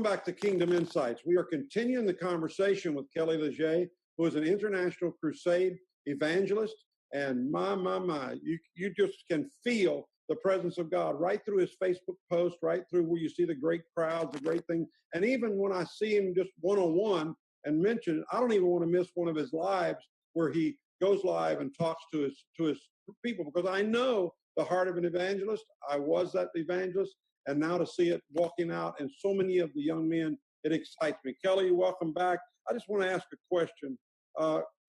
Welcome back to Kingdom Insights. We are continuing the conversation with Kelley Leger, who is an international crusade evangelist. And you just can feel the presence of God right through his Facebook post, right through where you see the great crowds, the great thing. And even when I see him just one-on-one and mention, I don't even want to miss one of his lives where he goes live and talks to his people, because I know the heart of an evangelist. I was that evangelist. And now to see it walking out and so many of the young men, it excites me. Kelley, welcome back. I just want to ask a question.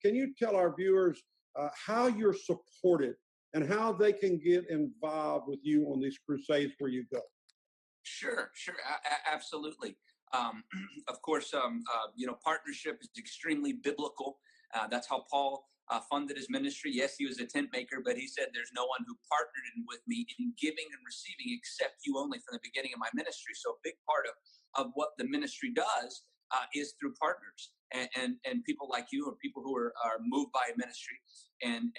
Can you tell our viewers how you're supported and how they can get involved with you on these crusades where you go? Sure, absolutely. Of course, partnership is extremely biblical. That's how Paul funded his ministry. Yes, he was a tent maker, but he said, there's no one who partnered with me in giving and receiving except you only, from the beginning of my ministry. So a big part of what the ministry does is through partners and people like you, or people who are moved by a ministry and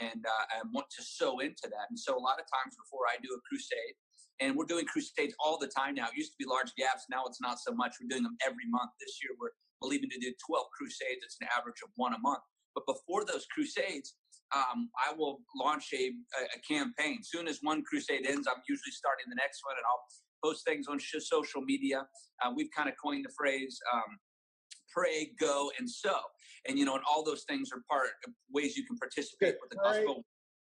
want to sow into that. And so a lot of times before I do a crusade, and we're doing crusades all the time now. It used to be large gaps. Now it's not so much. We're doing them every month. This year, we're believing to do 12 crusades. It's an average of one a month. But before those crusades, I will launch a campaign. Soon as one crusade ends, I'm usually starting the next one, and I'll post things on social media. We've kind of coined the phrase, pray, go, and sow. And, and all those things are ways you can participate with the gospel.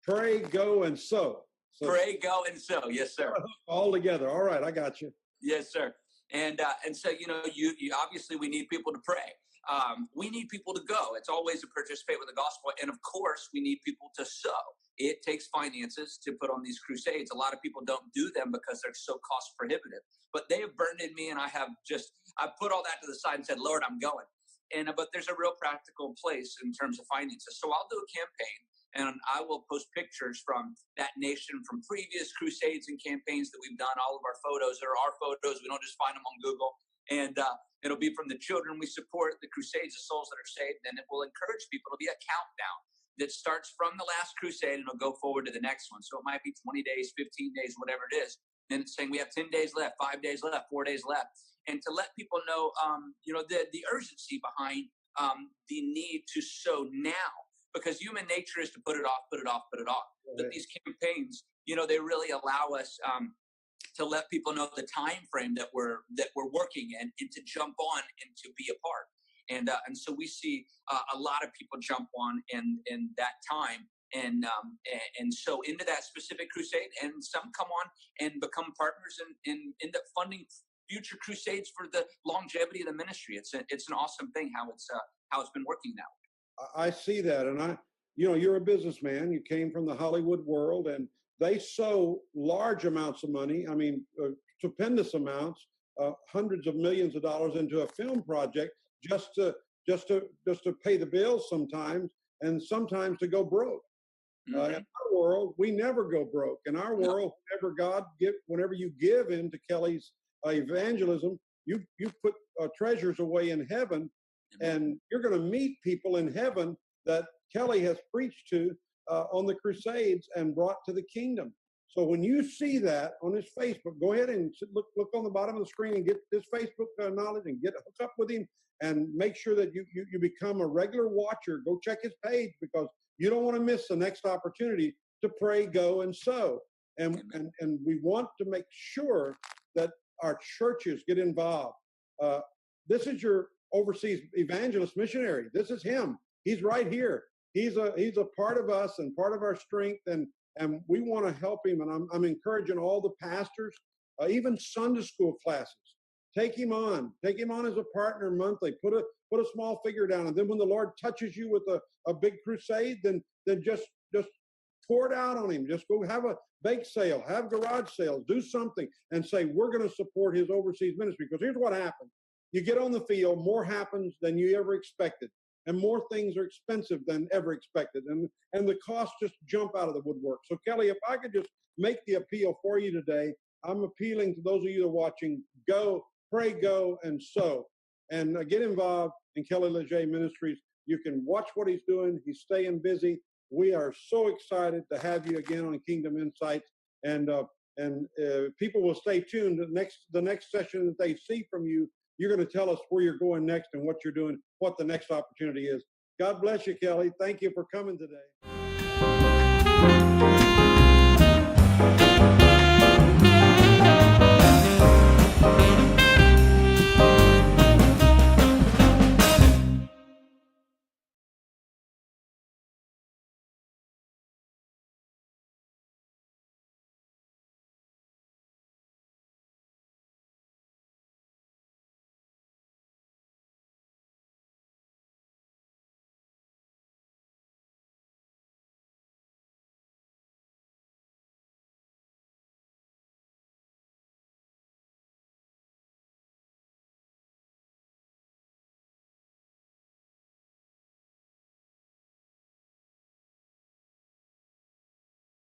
Pray, go, and sow. So, pray, go, and sow. Yes, sir. All together. All right, I got you. Yes, sir. And so, you obviously we need people to pray. We need people to go. It's always to participate with the gospel. And of course, we need people to sow. It takes finances to put on these crusades. A lot of people don't do them because they're so cost prohibitive. But they have burdened me, and I put all that to the side and said, Lord, I'm going. But there's a real practical place in terms of finances. So I'll do a campaign, and I will post pictures from that nation, from previous crusades and campaigns that we've done. All of our photos are our photos. We don't just find them on Google. And it'll be from the children we support, the crusades, the souls that are saved. And it will encourage people to be a countdown that starts from the last crusade and it'll go forward to the next one. So it might be 20 days, 15 days, whatever it is. And it's saying we have 10 days left, 5 days left, 4 days left. And to let people know, the urgency behind the need to sow now. Because human nature is to put it off, put it off, put it off. But these campaigns, they really allow us to let people know the time frame that we're working in, and to jump on and to be a part. And so we see a lot of people jump on in that time and so into that specific crusade, and some come on and become partners and end up funding future crusades for the longevity of the ministry. It's an awesome thing how it's been working now. I see that. And you're a businessman. You came from the Hollywood world, and they sow large amounts of money. I mean, stupendous amounts, hundreds of millions of dollars into a film project just to pay the bills sometimes, and sometimes to go broke. Mm-hmm. In our world, we never go broke. In our world, whenever you give into Kelley's evangelism, you put treasures away in heaven. And you're going to meet people in heaven that Kelley has preached to on the crusades and brought to the kingdom. So when you see that on his Facebook, go ahead and look on the bottom of the screen and get this Facebook knowledge and hook up with him and make sure that you become a regular watcher. Go check his page, because you don't want to miss the next opportunity to pray, go, and sow. And we want to make sure that our churches get involved. This is your overseas evangelist missionary. This is him. He's right here. He's a part of us and part of our strength, and we want to help him. And I'm encouraging all the pastors, even Sunday school classes. Take him on as a partner monthly. Put a small figure down, and then when the Lord touches you with a big crusade, then just pour it out on him. Just go have a bake sale, have garage sales, do something, and say we're going to support his overseas ministry. Because here's what happens. You get on the field, more happens than you ever expected, and more things are expensive than ever expected, and the costs just jump out of the woodwork. So, Kelley, if I could just make the appeal for you today, I'm appealing to those of you that are watching, go, pray, go, and sow. And get involved in Kelley Leger Ministries. You can watch what he's doing. He's staying busy. We are so excited to have you again on Kingdom Insights, and people will stay tuned. The next session that they see from you, you're going to tell us where you're going next and what you're doing, what the next opportunity is. God bless you, Kelley. Thank you for coming today.